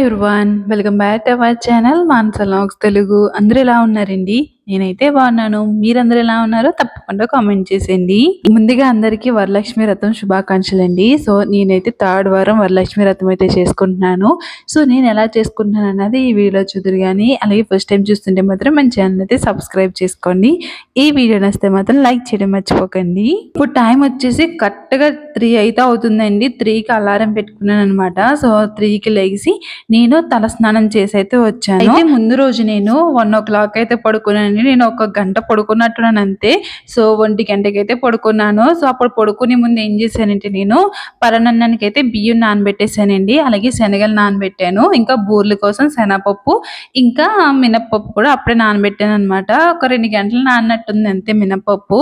Everyone, welcome back to our channel Manasa vlogs Telugu. అందరూ ఎలా ఉన్నారండి? నేనైతే బాగున్నాను. మీరందరూ ఎలా ఉన్నారో తప్పకుండా కామెంట్ చేసేయండి. ముందుగా అందరికీ వరలక్ష్మి వ్రతం శుభాకాంక్షలు అండి. సో నేనైతే థర్డ్ వారం వరలక్ష్మి వ్రతం అయితే చేసుకుంటున్నాను. సో నేను ఎలా చేసుకుంటున్నాను అన్నది ఈ వీడియో చూదురు కానీ, అలాగే ఫస్ట్ టైం చూస్తుంటే మాత్రం మన ఛానల్ అయితే సబ్స్క్రైబ్ చేసుకోండి. ఈ వీడియో నచ్చితే మాత్రం లైక్ చేయడం మర్చిపోకండి. ఇప్పుడు టైం వచ్చేసి కరెక్ట్గా 3 అయితే అవుతుందండి. 3కి అలారం పెట్టుకున్నాను అనమాట. సో 3కి లేచి నేను తలస్నానం చేసి అయితే వచ్చాను. అయితే ముందు రోజు నేను 1 o'clock అయితే పడుకున్నాను. నేను 1 గంట పడుకున్నట్టున్నాను అంతే. సో 1 గంటకి అయితే పడుకున్నాను. సో అప్పుడు పడుకునే ముందు ఏం చేశానంటే నేను పరనన్నానికి అయితే బియ్యం నానబెట్టేసానండి. అలాగే శనగలు నానబెట్టాను. ఇంకా బూర్ల కోసం శనగపప్పు ఇంకా మినప్పప్పు కూడా అప్పుడే నానబెట్టాను అనమాట. ఒక 2 గంటలు నాననట్టుంది అంతే మినప్పప్పు.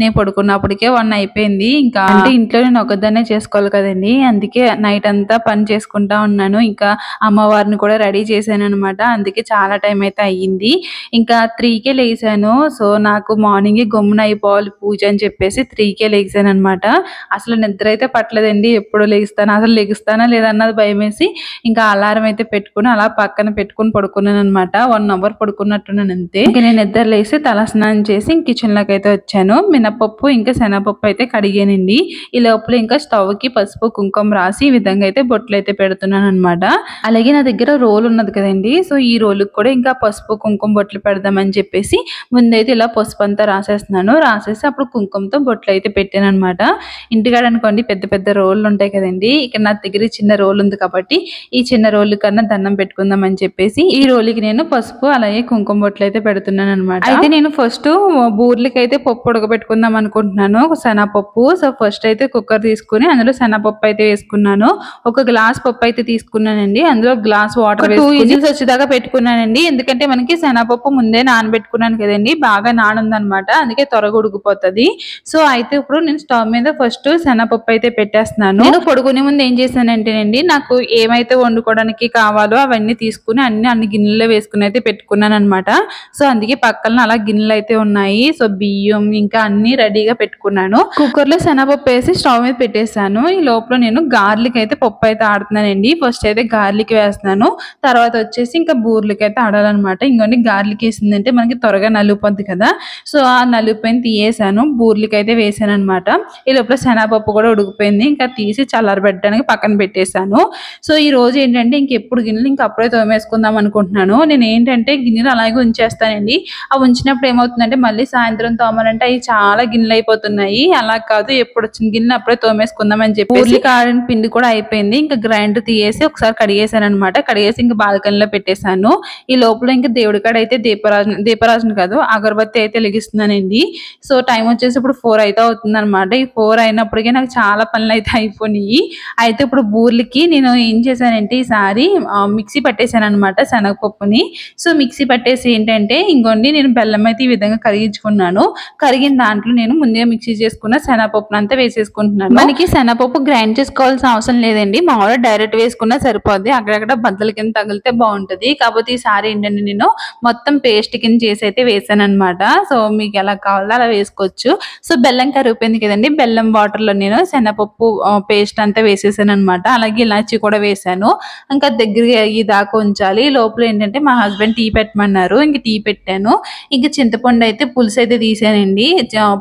నేను పడుకున్నప్పటికే 1 అయిపోయింది. ఇంకా అంటే ఇంట్లో నేను ఒకదాన్నే చేసుకోవాలి కదండి, అందుకే నైట్ అంతా పని చేసుకుంటా ఉన్నాను. ఇంకా అమ్మవారిని కూడా రెడీ చేశాను అనమాట. అందుకే చాలా టైం అయితే అయ్యింది. ఇంకా 3కే లేసాను. సో నాకు మార్నింగ్ గమ్మున అయిపోవాలి పూజ అని చెప్పేసి 3కే లేసాను అనమాట. అసలు నిద్ర అయితే పట్టలేదండి. ఎప్పుడు లెగుస్తాను, అసలు లెగుస్తానా లేదన్నది భయం వేసి ఇంకా అలారం అయితే పెట్టుకుని అలా పక్కన పెట్టుకుని పడుకున్నాను అనమాట. 1 hour పడుకున్నట్టున్నాను అంతే. ఇంకా నేను నిద్ర లేసి తలస్నానం చేసి కిచెన్ లోకి అయితే వచ్చాను. మినపప్పు ఇంకా శనగపప్పు అయితే కడిగానండి. ఈ లోపల ఇంకా స్టవ్ కి పసుపు కుంకుమ రాసి ఈ విధంగా అయితే బొట్లు అయితే పెడుతున్నాను అనమాట. అలాగే నా దగ్గర రోల్ ఉన్నది కదండి. సో ఈ రోలుకి కూడా ఇంకా పసుపు కుంకుమ బొట్లు పెడదామని చెప్పేసి ముందైతే ఇలా పసుపు అంతా రాసేస్తున్నాను. రాసేసి అప్పుడు కుంకుమతో బొట్లు అయితే పెట్టాను అనమాట. ఇంటికాడ అనుకోండి పెద్ద పెద్ద రోళ్ళు ఉంటాయి కదండి. ఇక్కడ నా దగ్గర చిన్న రోల్ ఉంది కాబట్టి ఈ చిన్న రోలు కన్నా దండం పెట్టుకుందాం అని చెప్పేసి ఈ రోలుకి నేను పసుపు అలాగే కుంకుమ బొట్లు అయితే పెడుతున్నాను అనమాట. అయితే నేను ఫస్ట్ బూర్లకి అయితే పప్పు ఉడకబెట్టుకుందాం అనుకుంటున్నాను, శనగపప్పు. సో ఫస్ట్ అయితే కుక్కర్ తీసుకుని అందులో శనగపప్పు అయితే వేసుకున్నాను. 1 గ్లాస్ పప్పు అయితే తీసుకున్నానండి. అందులో గ్లాస్ వాటర్ 2 విజిల్స్ వచ్చేదాకా పెట్టుకున్నానండి. ఎందుకంటే మనకి శనగపప్పు ముందే నానబెట్టుకున్నాను కదండి, బాగా నానుందనమాట. అందుకే త్వరగా ఉడికిపోతుంది. సో అయితే ఇప్పుడు నేను స్టవ్ మీద ఫస్ట్ శనగపప్పు అయితే పెట్టేస్తున్నాను. నేను పడుకునే ముందు ఏం చేశానంటేనండి, నాకు ఏమైతే వండుకోవడానికి కావాలో అవన్నీ తీసుకుని అన్ని గిన్నెల్లో వేసుకుని అయితే పెట్టుకున్నాను అనమాట. సో అందుకే పక్కన అలా గిన్నెలు అయితే ఉన్నాయి. సో బియ్యం ఇంకా అన్ని రెడీగా పెట్టుకున్నాను. కుక్కర్ లో శనగపప్పు వేసి స్టవ్ మీద పెట్టేశాను. ఈ లోపల నేను గార్లిక్ అయితే పప్పు అయితే ఆడుతున్నానండి. ఫస్ట్ అయితే గార్లిక్ వేస్తున్నాను, తర్వాత వచ్చేసి ఇంకా బూర్లకి అయితే ఆడాలన్నమాట. ఇంకొన్ని గార్లిక్ వేసిందంటే మనకి త్వరగా నలిగిపోద్ది కదా. సో ఆ నలిగిపోయిన తీయేసాను, బూర్లకి అయితే వేసాను అనమాట. ఈ లోపల శనగపప్పు కూడా ఉడికిపోయింది. ఇంకా తీసి చల్లారబెట్టడానికి పక్కన పెట్టేశాను. సో ఈ రోజు ఏంటంటే ఇంకెప్పుడు గిన్నెలు ఇంకా అప్పుడే తోమేసుకుందాం అనుకుంటున్నాను. నేను ఏంటంటే గిన్నెలు అలాగే ఉంచేస్తానండి. ఆ ఉంచినప్పుడు ఏమవుతుందంటే మళ్ళీ సాయంత్రం తోమాలంటే అవి చాలా గిన్నెలు అయిపోతున్నాయి. అలా కాదు, ఎప్పుడు వచ్చిన గిన్నె అప్పుడే తోమేసుకుందాం అని చెప్పి ఊర్లకి ఆడిన పిండి కూడా అయిపోయింది. ఇంకా గ్రైండర్ తీయేసి ఒకసారి కడిగేసాను అనమాట. కడిగేసి ఇంకా బాల్కనీలో పెట్టేశాను. ఈ లోపల ఇంకా దేవుడి కాడ అయితే దీపరాజుని కాదు అగరబత్తి అయితే వెలిగిస్తున్నానండి. సో టైం వచ్చేసి ఇప్పుడు 4 అయితే అవుతుంది అనమాట. ఈ 4 అయినప్పటికీ నాకు చాలా పనులు అయితే అయిపోయినాయి. అయితే ఇప్పుడు బూర్లకి నేను ఏం చేశానంటే ఈసారి మిక్సీ పట్టేశాను అనమాట శనగపప్పుని. సో మిక్సీ పట్టేసి ఏంటంటే ఇంకొన్ని నేను బెల్లం అయితే ఈ విధంగా కరిగించుకున్నాను. కరిగిన దాంట్లో నేను ముందుగా మిక్సీ చేసుకున్న శనగపప్పును అంతా వేసేసుకుంటున్నాను. మనకి శనగపప్పు గ్రైండ్ చేసుకోవాల్సిన అవసరం లేదండి, మామూలుగా డైరెక్ట్ వేసుకున్నా సరిపోద్ది. అక్కడక్కడ బద్దల కింద తగిలితే బాగుంటది. కాకపోతే ఈసారి ఏంటంటే నేను మొత్తం పేస్ట్ కింద చేసి అయితే వేసాను అనమాట. సో మీకు ఎలా కావాలో అలా వేసుకోవచ్చు. సో బెల్లం కరిగిపోయింది కదండి, బెల్లం వాటర్ లో నేను శనగపప్పు పేస్ట్ అంతా వేసేసాను అనమాట. అలాగే ఇలాచి కూడా వేసాను. ఇంకా దగ్గరగా అయ్యి దాకా ఉంచాలి. లోపల ఏంటంటే మా హస్బెండ్ టీ పెట్టమన్నారు, ఇంక టీ పెట్టాను. ఇంకా చింతపండు అయితే పులుసు అయితే తీసానండి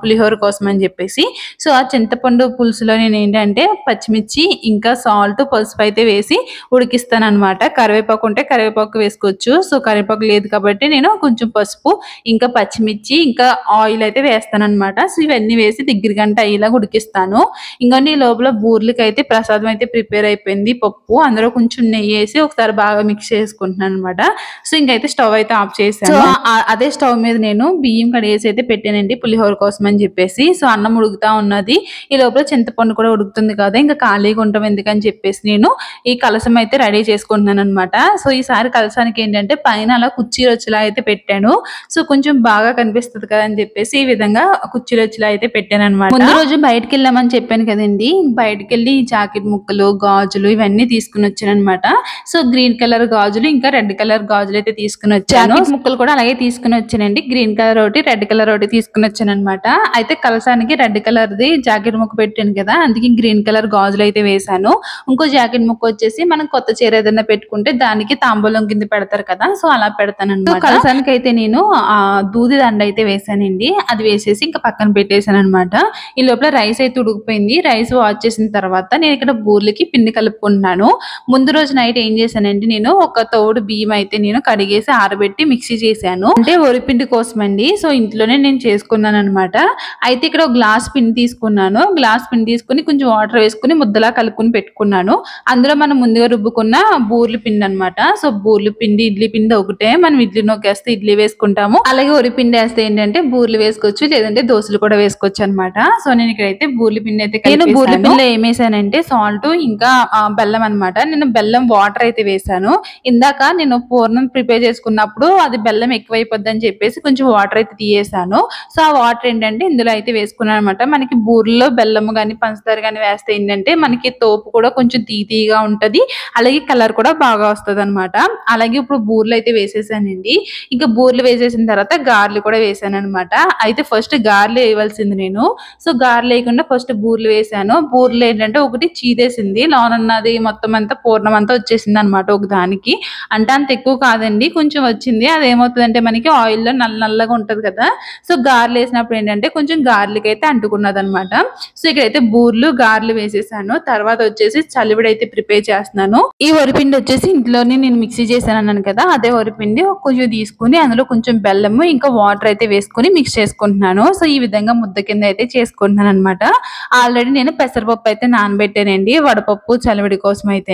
పులిహోర కోసం అని చెప్పేసి. సో ఆ చింతపండు పులుసులో నేను ఏంటంటే పచ్చిమిర్చి ఇంకా సాల్ట్ పసుపు అయితే వేసి ఉడికిస్తాను అనమాట. కరివేపాకు ఉంటే కరివేపాకు వేసుకోవచ్చు. సో కరివేపాకు లేదు కాబట్టి నేను కొంచెం పసుపు ఇంకా పచ్చిమిర్చి ఇంకా ఆయిల్ అయితే వేస్తాను అనమాట. సో ఇవన్నీ వేసి దగ్గర గంట అయ్యేలాగా ఉడికిస్తాను. ఇంకొన్ని లోపల బూర్లకి అయితే ప్రసాదం అయితే ప్రిపేర్ అయిపోయింది పప్పు. అందులో కొంచెం నెయ్యి వేసి ఒకసారి బాగా మిక్స్ చేసుకుంటున్నాను అనమాట. సో ఇంకైతే స్టవ్ అయితే ఆఫ్ చేశాను. అదే స్టవ్ మీద నేను బియ్యం కడిగేసి అయితే పెట్టానండి పులిహోర కోసం అని చెప్పేసి. సో అన్నం ఉడుకుతా ఉన్నది. ఈ లోపల చింతపండు కూడా ఉడుకుతుంది కదా, ఇంకా ఖాళీగా ఉంటాం ఎందుకని చెప్పేసి నేను ఈ కలసం అయితే రెడీ చేసుకుంటున్నాను అనమాట. సో ఈసారి కలసానికి ఏంటంటే పైన అలా కుర్చీ వచ్చేలా అయితే పెట్టాను. సో కొంచెం బాగా కనిపిస్తుంది కదా అని చెప్పేసి ఈ విధంగా కుర్చీలు వచ్చేలా అయితే పెట్టాను అనమాట. ముందు రోజు బయటకు వెళ్ళామని చెప్పాను కదండి, బయటకు వెళ్ళి జాకెట్ ముక్కలు గాజులు ఇవన్నీ తీసుకుని వచ్చాను అనమాట. సో గ్రీన్ కలర్ గాజులు ఇంకా రెడ్ కలర్ గాజులు అయితే తీసుకుని వచ్చాను. ముక్కలు కూడా అలాగే తీసుకుని వచ్చానండి. గ్రీన్ కలర్ ఒకటి రెడ్ కలర్ ఒకటి తీసుకుని వచ్చాను అనమాట. అయితే కలసానికి రెడ్ కలర్ ది జాకెట్ ముక్క పెట్టాను కదా, అందుకే గ్రీన్ కలర్ గాజులు అయితే వేసాను. ఇంకో జాకెట్ ముక్క వచ్చేసి మనం కొత్త చీర ఏదైనా పెట్టుకుంటే దానికి తాంబూలం కింద పెడతారు కదా, సో అలా పెడతాను అనమాట. కలసానికి అయితే నేను దూది దండ అయితే వేసానండి. అది వేసేసి ఇంకా పక్కన పెట్టేశాను అనమాట. ఈ లోపల రైస్ అయితే ఉడికిపోయింది. రైస్ వాష్ చేసిన తర్వాత నేను ఇక్కడ బూర్లకి పిండి కలుపుకుంటున్నాను. ముందు రోజు నైట్ ఏం చేశానంటే నేను ఒక తోడు బియ్యం అయితే నేను కడిగేసి ఆరబెట్టి మిక్సీ చేశాను, అంటే వరిపిండి కోసం అండి. సో ఇంట్లోనే నేను చేసుకున్నాను అనమాట. అయితే ఇక్కడ ఒక గ్లాస్ పిండి తీసుకున్నాను. గ్లాస్ పిండి తీసుకుని కొంచెం వాటర్ వేసుకుని ముద్దలా కలుపుకుని పెట్టుకున్నాను. అందులో మనం ముందుగా రుబ్బుకున్న బూర్లు పిండి అనమాట. సో బూర్లు పిండి ఇడ్లీ పిండి ఒకటే, మనం ఇడ్లీ నొక్కేస్తే ఇడ్లీ వేసుకుంటాము, అలాగే వరి పిండి వేస్తే ఏంటంటే బూర్లు వేసుకోవచ్చు, లేదంటే దోశలు కూడా వేసుకోవచ్చు అనమాట. సో నేను ఇక్కడైతే బూర్లు పిండి అయితే నేను బూర్ల పిండిలో ఏం వేసానంటే సాల్ట్ ఇంకా బెల్లం అనమాట. నేను బెల్లం వాటర్ అయితే వేసాను. ఇందాక నేను పూర్ణం ప్రిపేర్ చేసుకున్నప్పుడు అది బెల్లం ఎక్కువైపోద్ది అని చెప్పేసి కొంచెం వాటర్ అయితే తీయేసాను. సో ఆ వాటర్ ఏంటంటే ఇందులో అయితే వేసుకున్నాను అనమాట. మనకి బూర్లలో బెల్లం కానీ పంచదార కానీ వేస్తే ఏంటంటే మనకి తోపు కూడా కొంచెం తీగా ఉంటది, అలాగే కలర్ కూడా బాగా వస్తుంది అనమాట. అలాగే ఇప్పుడు బూర్లు అయితే వేసేసానండి. ఇంకా బూర్లు వేసేసిన తర్వాత గార్లు కూడా వేసాను అనమాట. అయితే ఫస్ట్ గార్లు వేయవలసింది నేను. సో గార్లు వేయకుండా ఫస్ట్ బూర్లు వేసాను. బూర్లు ఏంటంటే ఒకటి చీదేసింది, లోనున్నది మొత్తం అంతా పూర్ణం అంతా వచ్చేసింది అనమాట ఒక దానికి. అంటే అంత ఎక్కువ కాదండి, కొంచెం వచ్చింది. అది ఏమవుతుందంటే మనకి ఆయిల్లో నల్లగా ఉంటది కదా, సో గార్లు వేసినప్పుడు ఏంటంటే కొంచెం గార్లికి అయితే అంటుకున్నది అనమాట. సో ఇక్కడైతే బూర్లు గార్లు వేసేసాను. తర్వాత వచ్చేసి చలివిడి అయితే ప్రిపేర్ చేస్తున్నాను. ఈ వరిపిండి వచ్చేసి ఇంట్లోనే నేను మిక్సీ చేశాను అన్నాను కదా, అదే వరిపిండి కొంచెం తీసుకుని అందులో కొంచెం బెల్లము ఇంకా వాటర్ అయితే వేసుకుని మిక్స్ చేసుకుంటున్నాను. సో ఈ విధంగా ముద్ద కింద అయితే చేసుకుంటున్నాను అనమాట. ఆల్రెడీ నేను పెసరపప్పు అయితే నానబెట్టానండి వడపప్పు చలివిడి కోసం అయితే.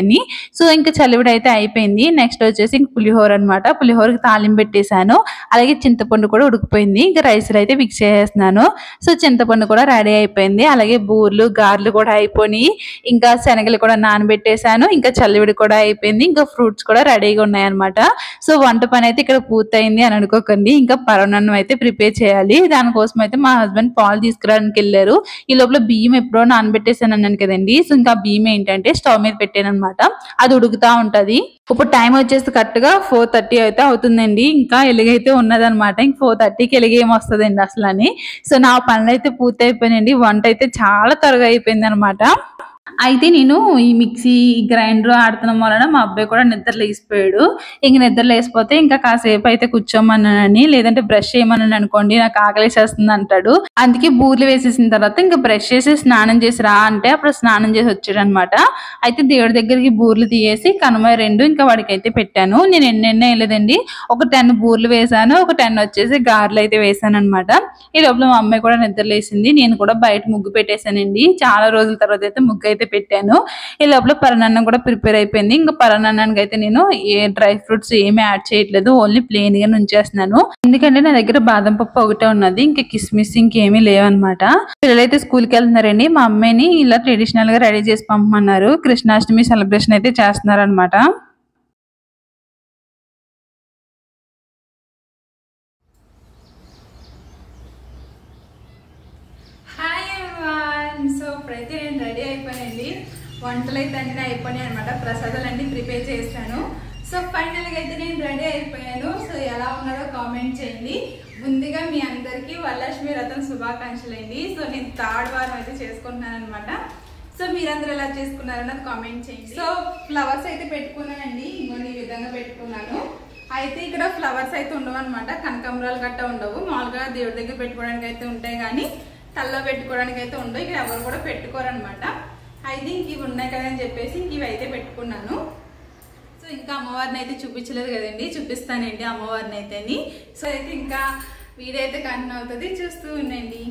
సో ఇంకా చలివిడి అయితే అయిపోయింది. నెక్స్ట్ వచ్చేసి ఇంక పులిహోర అనమాట. పులిహోరకి తాలింపు పెట్టేశాను, అలాగే చింతపండు కూడా ఉడికిపోయింది. ఇంకా రైస్ అయితే మిక్స్ చేసేస్తున్నాను. సో చింతపండు కూడా రెడీ అయిపోయింది, అలాగే బూర్లు గార్లు కూడా అయిపోయి, ఇంకా శనగలు కూడా నానబెట్టేశాను, ఇంకా చల్లివిడి కూడా అయిపోయింది, ఇంకా ఫ్రూట్స్ కూడా రెడీగా ఉన్నాయన్నమాట. సో వంట పని అయితే ఇక్కడ పూర్తయింది అని అనుకోకండి, ఇంకా పరమాన్నం అయితే ప్రిపేర్ చేయాలి. దానికోసం అయితే మా హస్బెండ్ పాలు తీసుకురావడానికి వెళ్ళారు. ఈ లోపల బియ్యం ఎప్పుడో నానబెట్టేసాను అన్నాను కదండి. సో ఇంకా బియ్యం ఏంటంటే స్టవ్ మీద పెట్టాను అనమాట, అది ఉడుకుతా ఉంటది. ఇప్పుడు టైం వచ్చేసి కరెక్ట్ గా 4:30 అయితే అవుతుందండి. ఇంకా ఎలుగైతే ఉన్నదనమాట. ఇంక 4:30కి ఎలుగు ఏం వస్తుందండి అసలు అని. సో నా పనులు అయితే పూర్తి అయిపోయినాయండి. వంట అయితే చాలా త్వరగా అయిపోయింది అనమాట. అయితే నేను ఈ మిక్సీ గ్రైండర్ ఆడుతున్న వలన మా అబ్బాయి కూడా నిద్ర లేసిపోయాడు. ఇంక నిద్ర లేసిపోతే ఇంకా కాసేపు అయితే కూర్చోమన్నానని, లేదంటే బ్రష్ చేయమన్నాను అనుకోండి, నాకు ఆకలేసేస్తుంది అంటాడు. అందుకే బూర్లు వేసేసిన తర్వాత ఇంకా బ్రష్ చేసి స్నానం చేసి రా అంటే అప్పుడు స్నానం చేసి వచ్చాడు అనమాట. అయితే దేవుడి దగ్గరికి బూర్లు తీయేసి కనుమ 2 ఇంకా వాడికి అయితే పెట్టాను. నేను ఎన్నెన్నో వేయలేదండి, ఒక 10 బూర్లు వేసాను, ఒక 10 వచ్చేసి గారెలు అయితే వేసాను అనమాట. ఈ లోపల మా అమ్మాయి కూడా నిద్ర లేసింది. నేను కూడా బయట ముగ్గు పెట్టేశానండి. చాలా రోజుల తర్వాత అయితే ముగ్గు అయితే పెట్టాను. ఈ లోపల పరమాన్నం కూడా ప్రిపేర్ అయిపోయింది. ఇంకా పరమాన్నానికి అయితే నేను ఏ డ్రై ఫ్రూట్స్ ఏమీ యాడ్ చేయట్లేదు, ఓన్లీ ప్లెయిన్ గా ఉంచేస్తున్నాను. ఎందుకంటే నా దగ్గర బాదం పప్పు ఒకటే ఉన్నది, ఇంకా కిస్మిస్ ఇంకేమీ లేవన్నమాట. పిల్లలైతే స్కూల్కి వెళ్తున్నారండి. మా అమ్మాయిని ఇలా ట్రెడిషనల్ గా రెడీ చేసి పంపమన్నారు. కృష్ణాష్టమి సెలబ్రేషన్ అయితే చేస్తున్నారు అనమాట. సో ఇప్పుడైతే నేను రెడీ అయిపోయానండి. వంటలు అయితే అన్నీ అయిపోయినాయి అనమాట. ప్రసాదాలు అన్నీ ప్రిపేర్ చేశాను. సో ఫైనల్గా అయితే నేను రెడీ అయిపోయాను. సో ఎలా ఉన్నారో కామెంట్ చేయండి. ముందుగా మీ అందరికీ వరలక్ష్మి వ్రతం శుభాకాంక్షలు అండి. సో నేను 3rd వారం అయితే చేసుకుంటున్నాను అనమాట. సో మీరందరూ ఎలా చేసుకున్నారన్నది కామెంట్ చేయండి. సో ఫ్లవర్స్ అయితే పెట్టుకున్నానండి. ఇంకొన్ని ఈ విధంగా పెట్టుకున్నాను. అయితే ఇక్కడ ఫ్లవర్స్ అయితే ఉండవు అనమాట, కనకాంబరాలు గట్టా ఉండవు. మామూలుగా దేవుడి దగ్గర పెట్టుకోవడానికి అయితే ఉంటాయి కానీ తల్లో పెట్టుకోవడానికి అయితే ఉండవు. ఇక్కడ ఎవరు కూడా పెట్టుకోరనమాట. అయితే ఇంక ఇవి ఉన్నాయి కదా అని చెప్పేసి ఇంక ఇవి అయితే పెట్టుకున్నాను. సో ఇంకా అమ్మవారిని అయితే చూపించలేదు కదండి, చూపిస్తానండి అమ్మవారిని అయితేని. సో అయితే ఇంకా వీడియో అయితే కంటిన్యూ అవుతుంది, చూస్తూ ఉండండి.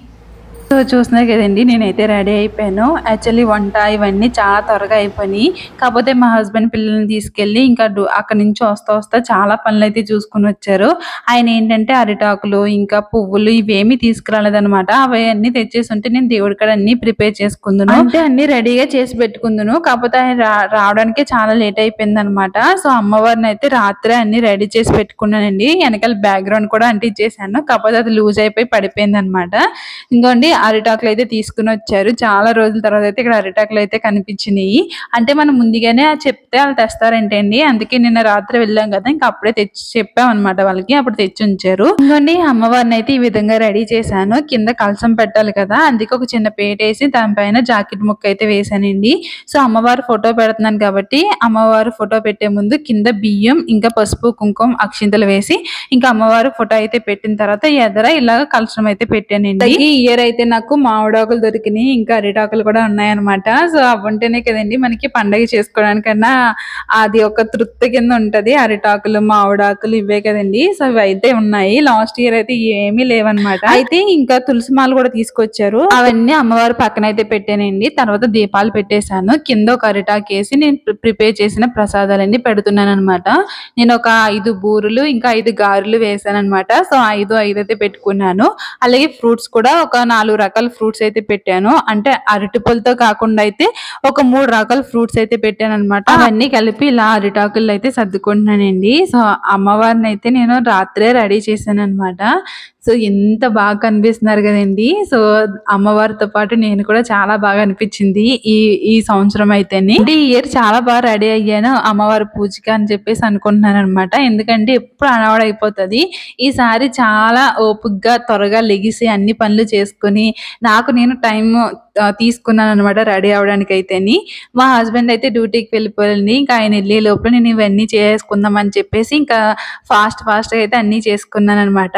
సో చూస్తున్నారు కదండి, నేనైతే రెడీ అయిపోయాను. యాక్చువల్లీ వంట ఇవన్నీ చాలా త్వరగా అయిపోయినాయి. కాకపోతే మా హస్బెండ్ పిల్లల్ని తీసుకెళ్ళి ఇంకా అక్కడి నుంచి వస్తా చాలా పనులు అయితే చూసుకుని వచ్చారు. ఆయన ఏంటంటే అరిటాకులు ఇంకా పువ్వులు ఇవేమీ తీసుకురాలేదనమాట. అవన్నీ తెచ్చేసి ఉంటే నేను దేవుడి కాడ అన్ని ప్రిపేర్ చేసుకుందును, అంటే అన్ని రెడీగా చేసి పెట్టుకుందును. కాకపోతే ఆయన రావడానికే చాలా లేట్ అయిపోయింది అనమాట. సో అమ్మవారిని అయితే రాత్రే అన్ని రెడీ చేసి పెట్టుకున్నానండి. వెనకాల బ్యాక్గ్రౌండ్ కూడా అంటించేసాను. కాకపోతే అది లూజ్ అయిపోయి పడిపోయింది అనమాట. ఇంకోండి అరిటాకులు అయితే తీసుకుని వచ్చారు. చాలా రోజుల తర్వాత అయితే ఇక్కడ అరిటాకులు అయితే కనిపించినాయి. అంటే మనం ముందుగానే చెప్తే వాళ్ళు తెస్తారంటండి. అందుకే నిన్న రాత్రి వెళ్ళాం కదా, ఇంకా అప్పుడే తెచ్చి చెప్పామన్నమాట వాళ్ళకి, అప్పుడు తెచ్చి ఉంచారు. ఇంకోండి అమ్మవారిని అయితే ఈ విధంగా రెడీ చేశాను. కింద కలసం పెట్టాలి కదా, అందుకే ఒక చిన్న పేట వేసి దానిపైన జాకెట్ ముక్క అయితే వేసానండి. సో అమ్మవారి ఫోటో పెడుతున్నాను కాబట్టి అమ్మవారి ఫోటో పెట్టే ముందు కింద బియ్యం ఇంకా పసుపు కుంకుమ అక్షింతలు వేసి ఇంకా అమ్మవారి ఫోటో అయితే పెట్టిన తర్వాత ఎదర ఇలాగ కలసం అయితే పెట్టానండి. ఈ ఇయర్ అయితే నాకు మామిడాకులు దొరికినాయి, ఇంకా అరిటాకులు కూడా ఉన్నాయన్నమాట. సో అవి ఉంటేనే కదండి మనకి పండగ చేసుకోవడానికన్నా అది ఒక తృప్తి కింద ఉంటది. అరిటాకులు మామిడాకులు ఇవే కదండి. సో ఇవి అయితే ఉన్నాయి. లాస్ట్ ఇయర్ అయితే ఏమీ లేవన్నమాట. అయితే ఇంకా తులసి మాల కూడా తీసుకొచ్చారు. అవన్నీ అమ్మవారి పక్కన అయితే పెట్టానండి. తర్వాత దీపాలు పెట్టేశాను. కింద ఒక అరిటాకు వేసి నేను ప్రిపేర్ చేసిన ప్రసాదాలన్నీ పెడుతున్నాను అనమాట. నేను ఒక 5 బూరులు ఇంకా 5 గారెలు వేసాను అనమాట. సో 5 అయితే పెట్టుకున్నాను. అలాగే ఫ్రూట్స్ కూడా ఒక 4 రకాల ఫ్రూట్స్ అయితే పెట్టాను. అంటే అరటిపళ్ళతో కాకుండా అయితే ఒక 3 రకాల ఫ్రూట్స్ అయితే పెట్టాను అనమాట. అవన్నీ కలిపి ఇలా అరిటాకులు అయితే సర్దుకుంటున్నానండి. సో అమ్మవారిని అయితే నేను రాత్రే రెడీ చేశాను అనమాట. సో ఎంత బాగా కనిపిస్తున్నారు కదండి. సో అమ్మవారితో పాటు నేను కూడా చాలా బాగా అనిపించింది ఈ సంవత్సరం అయితేనే. అంటే ఈ ఇయర్ చాలా బాగా రెడీ అయ్యాను అమ్మవారి పూజకి అని చెప్పేసి అనుకుంటున్నాను అనమాట. ఎందుకంటే ఎప్పుడు అలవాటు అయిపోతుంది. ఈసారి చాలా ఓపికగా త్వరగా లెగిసి అన్ని పనులు చేసుకుని నాకు నేను టైం తీసుకున్నాను అనమాట రెడీ అవడానికి అయితేని. మా హస్బెండ్ అయితే డ్యూటీకి వెళ్ళిపోయింది. ఇంకా ఆయన వెళ్ళే లోపల నేను ఇవన్నీ చేసుకుందాం అని చెప్పేసి ఇంకా ఫాస్ట్గా అయితే అన్నీ చేసుకున్నాను అనమాట.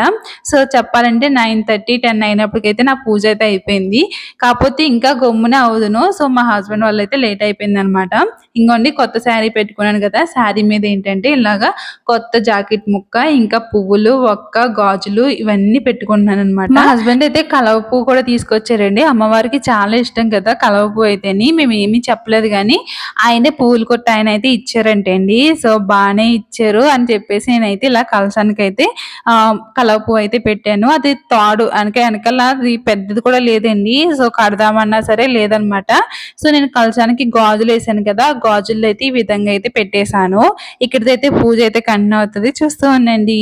సో చెప్పాలంటే 9:30, 10 అయినప్పటికైతే నా పూజ అయితే అయిపోయింది. కాకపోతే ఇంకా గమ్మునే అవుదును. సో మా హస్బెండ్ వాళ్ళు అయితే లేట్ అయిపోయింది అనమాట. ఇంకోండి కొత్త శారీ పెట్టుకున్నాను కదా, శారీ మీద ఏంటంటే ఇలాగా కొత్త జాకెట్ ముక్క ఇంకా పువ్వులు ఒక్క గాజులు ఇవన్నీ పెట్టుకున్నాను అనమాట. మా హస్బెండ్ అయితే కలవ పువ్వు కూడా తీసుకొచ్చారండి. అమ్మవారికి చాలా ఇష్టం కదా కలవ పువ్వు అయితేని. మేము ఏమీ చెప్పలేదు కానీ ఆయనే పువ్వులు కొట్టి ఆయన అయితే ఇచ్చారంటే అండి. సో బాగానే ఇచ్చారు అని చెప్పేసి నేనైతే ఇలా కలసానికి అయితే కలవ పువ్వు అయితే పెట్టాను. అది తాడు వెనకాల అది పెద్దది కూడా లేదండి. సో కడదామన్నా సరే లేదనమాట. సో నేను కలసానికి గాజులు వేసాను కదా, గాజుల్లో అయితే ఈ విధంగా అయితే పెట్టేశాను. ఇక్కడైతే పూజ అయితే కంటిన్యూ అవుతుంది, చూస్తూ ఉండండి.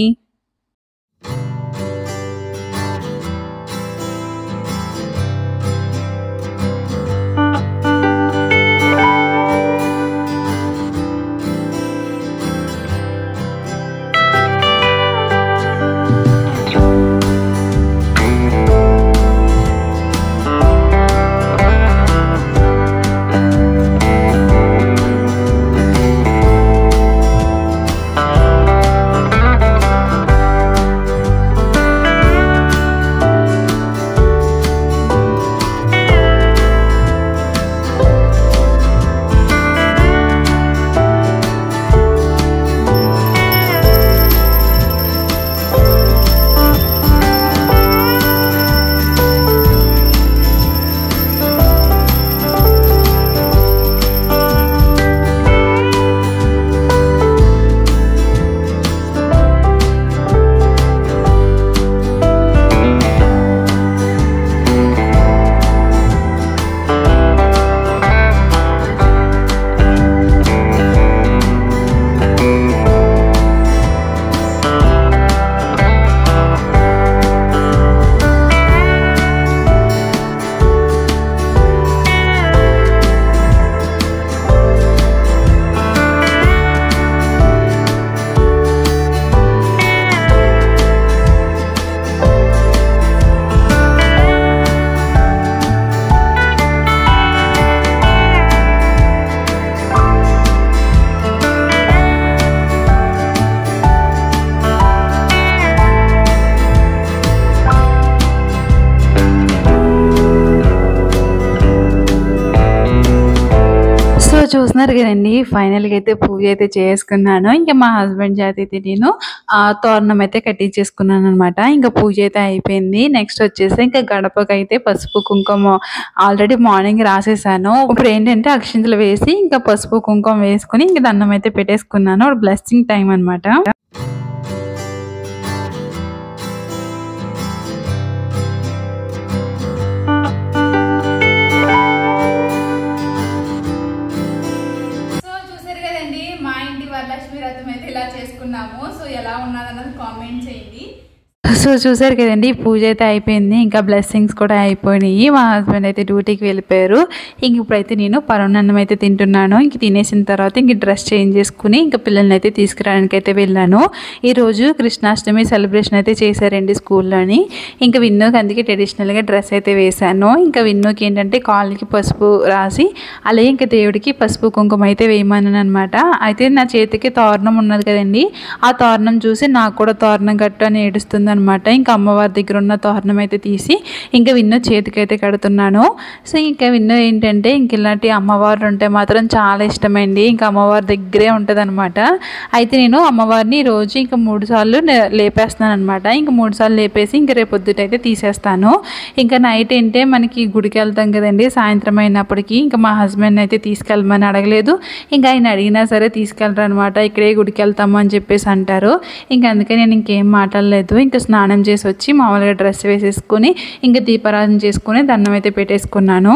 చూస్తున్నారు కదండి, ఫైనల్గా అయితే పూజ అయితే చేసుకున్నాను. ఇంకా మా హస్బెండ్ చేత అయితే నేను తోరణం అయితే కట్టించేసుకున్నాను అనమాట. ఇంకా పూజ అయితే అయిపోయింది. నెక్స్ట్ వచ్చేసి ఇంకా గడపకైతే పసుపు కుంకుమ ఆల్రెడీ మార్నింగ్ రాసేసాను. ఇప్పుడు ఏంటంటే అక్షింతలు వేసి ఇంకా పసుపు కుంకుమ వేసుకుని ఇంక దండం అయితే పెట్టేసుకున్నాను. బ్లెస్సింగ్ టైం అనమాట. మా ఇంటి వరలక్ష్మి వ్రతం అయితే ఇలా చేసుకున్నాము. సో ఎలా ఉన్నదన్నది కామెంట్ చేయండి. సో చూసారు కదండి, పూజ అయితే అయిపోయింది. ఇంకా బ్లెస్సింగ్స్ కూడా అయిపోయినాయి. మా హస్బెండ్ అయితే డ్యూటీకి వెళ్ళిపోయారు. ఇంక ఇప్పుడైతే నేను పరమాన్నం అయితే తింటున్నాను. ఇంక తినేసిన తర్వాత ఇంక డ్రెస్ చేంజ్ చేసుకుని ఇంకా పిల్లల్ని అయితే తీసుకురావడానికి అయితే వెళ్ళాను. ఈరోజు కృష్ణాష్టమి సెలబ్రేషన్ అయితే చేశారండి స్కూల్లోని. ఇంకా విన్నోకి అందుకే ట్రెడిషనల్గా డ్రెస్ అయితే వేశాను. ఇంకా విన్నోకి ఏంటంటే కాళ్ళకి పసుపు రాసి అలాగే ఇంకా దేవుడికి పసుపు కుంకుమ అయితే వేయమన్నాను అనమాట. అయితే నా చేతికి తోరణం ఉన్నది కదండి, ఆ తోరణం చూసి నాకు కూడా తోరణం కట్టు అని ఏడుస్తుంది అనమాట. ఇంకా అమ్మవారి దగ్గర ఉన్న తోరణం అయితే తీసి ఇంకా విన్నో చేతికైతే కడుతున్నాను. సో ఇంకా విన్నో ఏంటంటే ఇంక ఇలాంటి అమ్మవారు ఉంటే మాత్రం చాలా ఇష్టమండి. ఇంకా అమ్మవారి దగ్గరే ఉంటుంది అనమాట. అయితే నేను అమ్మవారిని రోజు ఇంకా 3 సార్లు లేపేస్తున్నాను అనమాట. ఇంకా 3 సార్లు లేపేసి ఇంకా రేపు పొద్దుటైతే తీసేస్తాను. ఇంకా నైట్ ఏంటే మనకి గుడికి వెళ్తాం కదండి, సాయంత్రం అయినప్పటికీ ఇంకా మా హస్బెండ్ అయితే తీసుకెళ్ళమని అడగలేదు. ఇంకా ఆయన అడిగినా సరే తీసుకెళ్ళరు అనమాట. ఇక్కడే గుడికి వెళ్తాము అని చెప్పేసి అంటారు. ఇంకా అందుకే నేను ఇంకేం మాట్లాడలేదు. ఇంకా స్నానం చేసి వచ్చి మామూలుగా డ్రెస్ వేసేసుకొని ఇంకా దీపారాధన చేసుకుని దండం అయితే పెట్టేసుకున్నాను.